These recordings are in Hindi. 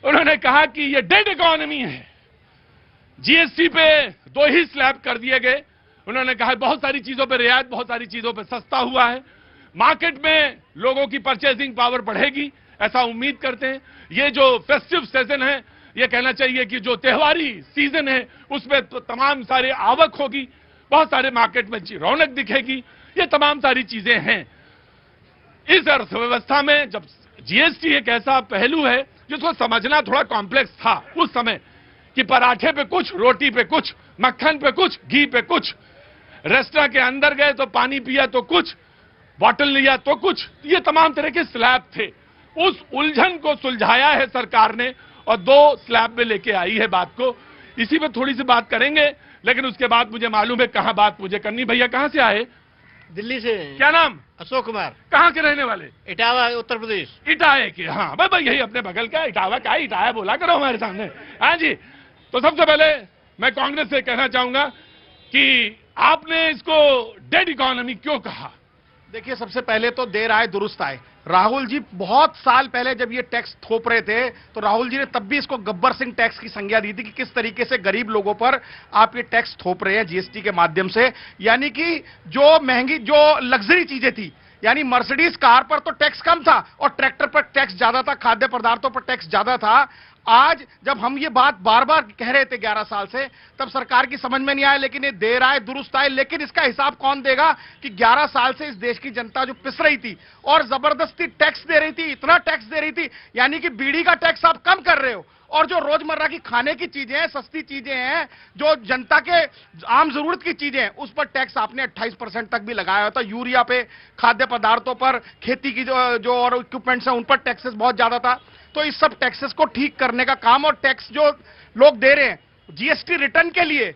उन्होंने कहा कि ये डेड इकोनॉमी है। जीएसटी पे 2 ही स्लैब कर दिए गए। उन्होंने कहा बहुत सारी चीजों पे रियायत, बहुत सारी चीजों पे सस्ता हुआ है, मार्केट में लोगों की परचेसिंग पावर बढ़ेगी, ऐसा उम्मीद करते हैं। ये जो फेस्टिव सीजन है, ये कहना चाहिए कि जो त्योहारी सीजन है, उसमें तो तमाम सारे आवक होगी, बहुत सारे मार्केट में रौनक दिखेगी, ये तमाम सारी चीजें हैं। इस अर्थव्यवस्था में जब जीएसटी एक ऐसा पहलू है जिसको समझना थोड़ा कॉम्प्लेक्स था उस समय, कि पराठे पे कुछ, रोटी पे कुछ, मक्खन पे कुछ, घी पे कुछ, रेस्टोरेंट के अंदर गए तो पानी पिया तो कुछ, बॉटल लिया तो कुछ, ये तमाम तरह के स्लैब थे। उस उलझन को सुलझाया है सरकार ने और 2 स्लैब में लेके आई है बात को। इसी पे थोड़ी सी बात करेंगे, लेकिन उसके बाद मुझे मालूम है कहां बात मुझे करनी। भैया कहां से आए? दिल्ली से। क्या नाम? अशोक कुमार। कहां के रहने वाले? इटावा, उत्तर प्रदेश। इटावे के? हाँ भाई यही अपने बगल का इटावा का। इटावा बोला करो हमारे सामने। हाँ जी। तो सबसे पहले मैं कांग्रेस से कहना चाहूंगा कि आपने इसको डेड इकोनॉमी क्यों कहा? देखिए, सबसे पहले तो देर आए दुरुस्त आए। राहुल जी बहुत साल पहले जब ये टैक्स थोप रहे थे तो राहुल जी ने तब भी इसको गब्बर सिंह टैक्स की संज्ञा दी थी कि किस तरीके से गरीब लोगों पर आप ये टैक्स थोप रहे हैं जीएसटी के माध्यम से। यानी कि जो महंगी, जो लग्जरी चीजें थी, यानी मर्सिडीज कार पर तो टैक्स कम था और ट्रैक्टर पर टैक्स ज्यादा था, खाद्य पदार्थों पर टैक्स ज्यादा था। आज जब हम ये बात बार बार कह रहे थे 11 साल से, तब सरकार की समझ में नहीं आया, लेकिन ये देर आए दुरुस्त आए। लेकिन इसका हिसाब कौन देगा कि 11 साल से इस देश की जनता जो पिस रही थी और जबरदस्ती टैक्स दे रही थी, इतना टैक्स दे रही थी, यानी कि बीड़ी का टैक्स आप कम कर रहे हो और जो रोजमर्रा की खाने की चीजें हैं, सस्ती चीजें हैं, जो जनता के आम जरूरत की चीजें हैं, उस पर टैक्स आपने 28% तक भी लगाया था। यूरिया पे, खाद्य पदार्थों पर, खेती की जो और इक्विपमेंट्स हैं उन पर टैक्सेस बहुत ज्यादा था। तो इस सब टैक्सेस को ठीक करने का काम, और टैक्स जो लोग दे रहे हैं जीएसटी रिटर्न के लिए,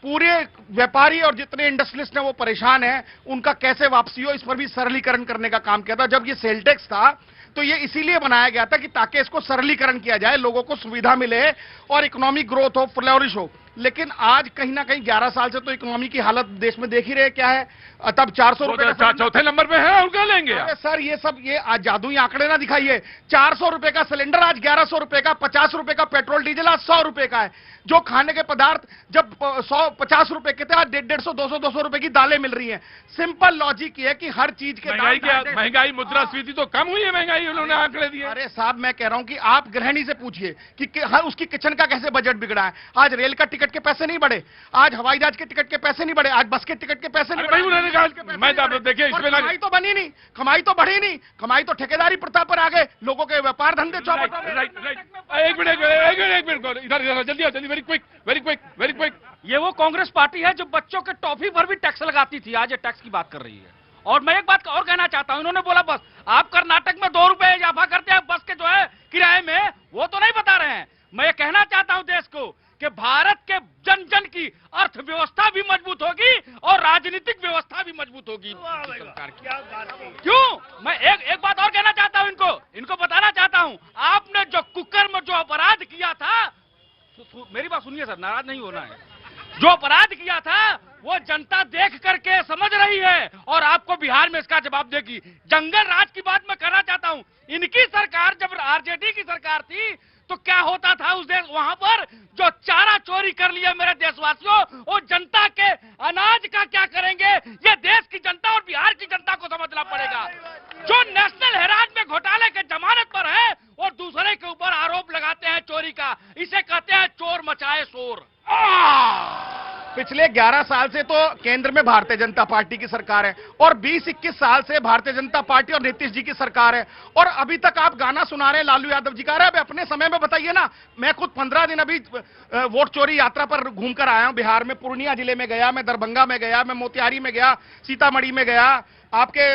पूरे व्यापारी और जितने इंडस्ट्रियलिस्ट हैं वो परेशान हैं, उनका कैसे वापसी हो, इस पर भी सरलीकरण करने का काम किया था। जब ये सेल टैक्स था तो ये इसीलिए बनाया गया था कि ताकि इसको सरलीकरण किया जाए, लोगों को सुविधा मिले और इकोनॉमिक ग्रोथ हो, फ्लोरिश हो। लेकिन आज कहीं ना कहीं 11 साल से तो इकोनॉमी की हालत देश में देख ही रहे क्या है। तब 400 रुपए का चौथे नंबर पे है, उनका लेंगे। अरे सर, ये सब ये आज जादुई आंकड़े ना दिखाइए। 400 रुपए का सिलेंडर आज 1100 रुपए का, 50 रुपए का पेट्रोल डीजल आज 100 रुपए का है। जो खाने के पदार्थ जब 150 रुपए के थे, आज 150, 200 रुपए की दालें मिल रही हैं। सिंपल लॉजिक ये है कि हर चीज के महंगाई, मुद्रास्फीति तो कम हुई है, महंगाई उन्होंने आंकड़े दिए। अरे साहब, मैं कह रहा हूं कि आप गृहिणी से पूछिए कि हर उसकी किचन का कैसे बजट बिगड़ा है। आज रेल का टिकट के पैसे नहीं बढ़े, आज हवाई जहाज के टिकट के पैसे नहीं बढ़े, आज बस के टिकट के पैसे नहीं बढ़े। देखिए, कमाई तो बनी नहीं, कमाई तो बढ़ी नहीं, कमाई तो ठेकेदारी प्रथा पर आ गए, लोगों के व्यापार धंधे चौपट हो गए। एक मिनट इधर जल्दी, वेरी क्विक। ये वो कांग्रेस पार्टी है जो बच्चों के टॉफी पर भी टैक्स लगाती थी, आज ये टैक्स की बात कर रही है। और मैं एक बात और कहना चाहता हूं, इन्होंने बोला बस आप कर्नाटक में 2 रुपए इजाफा करते हैं बस के जो है किराए में, वो तो नहीं बता रहे हैं। मैं ये कहना चाहता हूं देश को कि भारत के जन जन की अर्थव्यवस्था भी मजबूत होगी और राजनीतिक व्यवस्था भी मजबूत होगी सरकार की। क्यों? मैं एक बात और कहना चाहता हूं, इनको बताना चाहता हूं, आपने जो कुकर्म, जो अपराध किया था, मेरी बात सुनिए सर, नाराज नहीं होना है, जो अपराध किया था वो जनता देख करके समझ रही है और आपको बिहार में इसका जवाब देगी। जंगल राज की बात मैं करना चाहता हूं, इनकी सरकार जब आरजेडी की सरकार थी तो क्या होता था उस देश, वहां पर जो चारा चोरी कर लिया मेरे देशवासियों, वो जनता के अनाज का क्या करेंगे, ये देश की जनता और बिहार की जनता को समझना पड़ेगा। जो नेशनल हेराल्ड में घोटाले के जमानत पर है और दूसरे के ऊपर आरोप लगाते हैं चोरी का, इसे कहते हैं चोर मचाए शोर। पिछले 11 साल से तो केंद्र में भारतीय जनता पार्टी की सरकार है और 20-21 साल से भारतीय जनता पार्टी और नीतीश जी की सरकार है, और अभी तक आप गाना सुना रहे हैं लालू यादव जी का। अरे अपने समय में बताइए ना। मैं खुद 15 दिन अभी वोट चोरी यात्रा पर घूमकर आया हूं बिहार में। पूर्णिया जिले में गया, मैं दरभंगा में गया, मैं मोतिहारी में गया, सीतामढ़ी में गया, आपके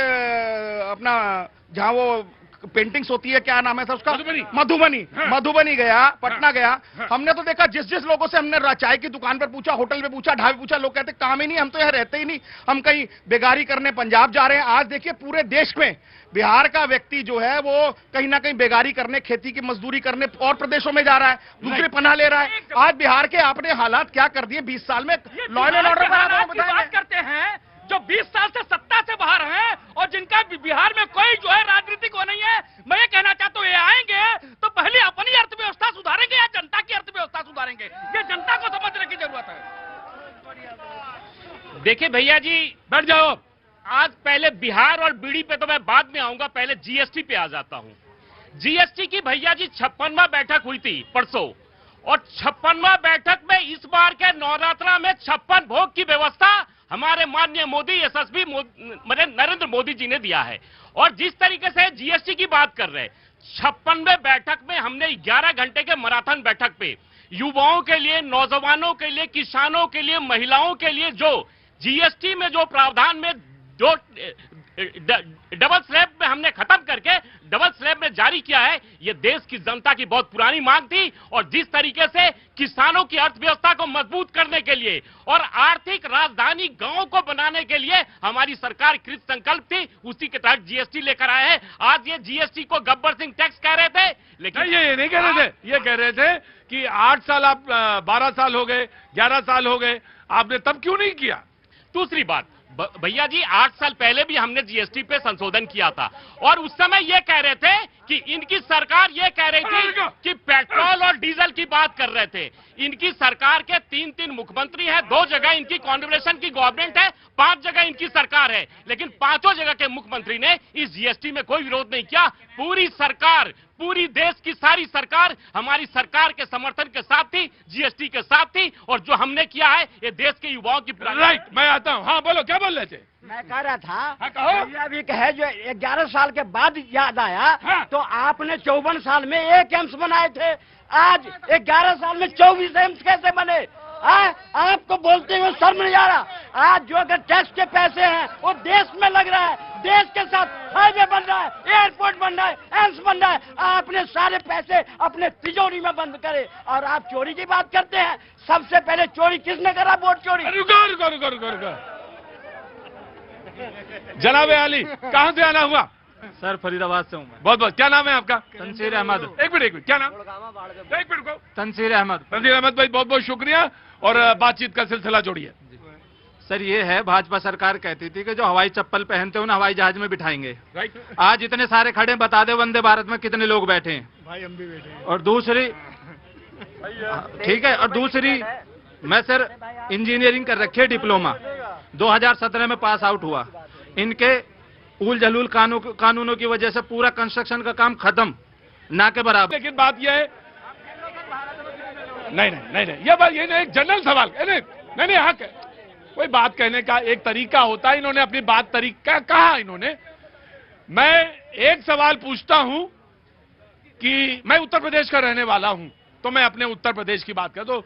अपना जहां वो पेंटिंग्स होती है, क्या नाम है सर उसका, मधुबनी गया, पटना गया। हमने तो देखा जिस लोगों से हमने चाय की दुकान पर पूछा, होटल पे पूछा, ढाबे पूछा, लोग कहते काम ही नहीं, हम तो यहाँ रहते ही नहीं, हम कहीं बेगारी करने पंजाब जा रहे हैं। आज देखिए पूरे देश में बिहार का व्यक्ति जो है वो कहीं ना कहीं बेगारी करने, खेती की मजदूरी करने और प्रदेशों में जा रहा है, दूसरे पनाह ले रहा है। आज बिहार के आपने हालात क्या कर दिए 20 साल में। लॉ एंड ऑर्डर बात करते हैं जो 20 साल से सत्ता से बाहर हैं और जिनका बिहार में कोई जो है राजनीतिक वो नहीं है। मैं ये कहना चाहता हूँ, ये आएंगे तो पहले अपनी अर्थव्यवस्था सुधार देखिए भैया जी, बैठ जाओ। आज पहले बिहार और बीड़ी पे तो मैं बाद में आऊंगा, पहले जीएसटी पे आ जाता हूं। जीएसटी की भैया जी 56वां बैठक हुई थी परसों, और 56वां बैठक में इस बार के नवरात्रा में 56 भोग की व्यवस्था हमारे माननीय मोदी यशस्वी नरेंद्र मोदी जी ने दिया है। और जिस तरीके से जीएसटी की बात कर रहे हैं, 56वें बैठक में हमने 11 घंटे के मैराथन बैठक पे युवाओं के लिए, नौजवानों के लिए, किसानों के लिए, महिलाओं के लिए जो जीएसटी में जो प्रावधान में जो डबल स्लैब में हमने खत्म करके डबल स्लैब में जारी किया है, ये देश की जनता की बहुत पुरानी मांग थी। और जिस तरीके से किसानों की अर्थव्यवस्था को मजबूत करने के लिए और आर्थिक राजधानी गांव को बनाने के लिए हमारी सरकार कृत संकल्प थी, उसी के तहत जीएसटी लेकर आए हैं। आज ये जीएसटी को गब्बर सिंह टैक्स कह रहे थे, लेकिन ये नहीं कह रहे थे, ये कह रहे थे कि 8 साल, आप 12 साल हो गए, 11 साल हो गए, आपने तब क्यों नहीं किया? दूसरी बात भैया जी, 8 साल पहले भी हमने जीएसटी पे संशोधन किया था, और उस समय ये कह रहे थे कि इनकी सरकार ये कह रही थी कि पेट्रोल और डीजल की बात कर रहे थे। इनकी सरकार के 3 मुख्यमंत्री हैं, 2 जगह इनकी कॉन्फेडरेशन की गवर्नमेंट है, 5 जगह इनकी सरकार है, लेकिन 5 जगह के मुख्यमंत्री ने इस जीएसटी में कोई विरोध नहीं किया। पूरी सरकार, पूरी देश की सारी सरकार हमारी सरकार के समर्थन के साथ थी, जीएसटी के साथ थी, और जो हमने किया है ये देश के युवाओं की राइट, मैं आता हूं। हाँ बोलो, क्या बोल रहे थे? मैं कह रहा था, हाँ, कहो। भैया भी कहे जो 11 साल के बाद याद आया, हाँ। तो आपने 54 साल में 1 एम्स बनाए थे, आज 11 साल में 24 एम्स कैसे बने? आपको बोलते हुए शर्म नहीं आ रहा? आज जो अगर टैक्स के पैसे हैं वो देश में लग रहा है, देश के साथ हाईवे बन रहा है, एयरपोर्ट बन रहा है, एम्स बन रहा है, आपने सारे पैसे अपने तिजोरी में बंद करे और आप चोरी की बात करते हैं। सबसे पहले चोरी किसने करा? वोट चोरी। रुको रुको रुको रुको रुको, जनाब आली, कहां से आना हुआ? सर फरीदाबाद से हूँ मैं। बहुत बहुत, क्या नाम है आपका? तनसीर अहमद। एक मिनट, क्या नाम? एक मिनट को। तनसीर अहमद। तनसीर अहमद भाई, बहुत बहुत शुक्रिया, और बातचीत का सिलसिला जोड़िए। सर ये है, भाजपा सरकार कहती थी कि जो हवाई चप्पल पहनते हो ना हवाई जहाज में बिठाएंगे। राइट। आज इतने सारे खड़े, बता दे वंदे भारत में कितने लोग बैठे हैं? भाई हम भी बैठे हैं। और दूसरी, ठीक है, और दूसरी, मैं सर इंजीनियरिंग कर रखी है, डिप्लोमा 2017 में पास आउट हुआ। इनके उल जलूल कानूनों की वजह से पूरा कंस्ट्रक्शन का काम खत्म, ना के बराबर। लेकिन बात यह है, नहीं नहीं नहीं नहीं, ये बात, ये एक जनरल सवाल, नहीं नहीं, हाँ, कोई बात कहने का एक तरीका होता है, इन्होंने अपनी बात तरीका कहा इन्होंने। मैं एक सवाल पूछता हूं कि मैं उत्तर प्रदेश का रहने वाला हूं, तो मैं अपने उत्तर प्रदेश की बात कर, तो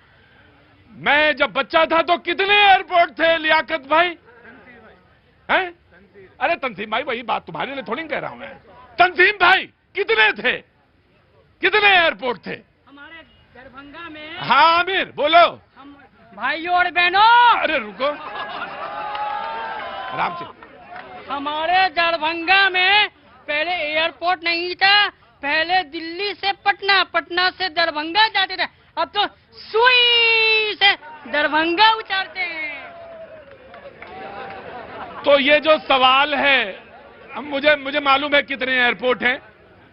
मैं जब बच्चा था तो कितने एयरपोर्ट थे लियाकत भाई? हैं? अरे तंसीम भाई, वही बात तुम्हारे लिए थोड़ी कह रहा हूं मैं। तंसीम भाई, कितने थे, कितने एयरपोर्ट थे हमारे दरभंगा में? हाँ आमिर, बोलो। हम भाइयों और बहनों, अरे रुको, आराम से। हमारे दरभंगा में पहले एयरपोर्ट नहीं था, पहले दिल्ली से पटना, पटना से दरभंगा जाते थे, अब तो सुई से दरभंगा उतारते हैं। तो ये जो सवाल है, अब मुझे मालूम है कितने एयरपोर्ट हैं,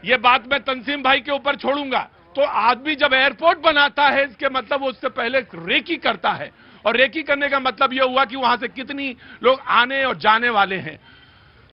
ये बात मैं तंसीम भाई के ऊपर छोड़ूंगा। तो आदमी जब एयरपोर्ट बनाता है, इसके मतलब वो उससे पहले रेकी करता है, और रेकी करने का मतलब ये हुआ कि वहां से कितनी लोग आने और जाने वाले हैं।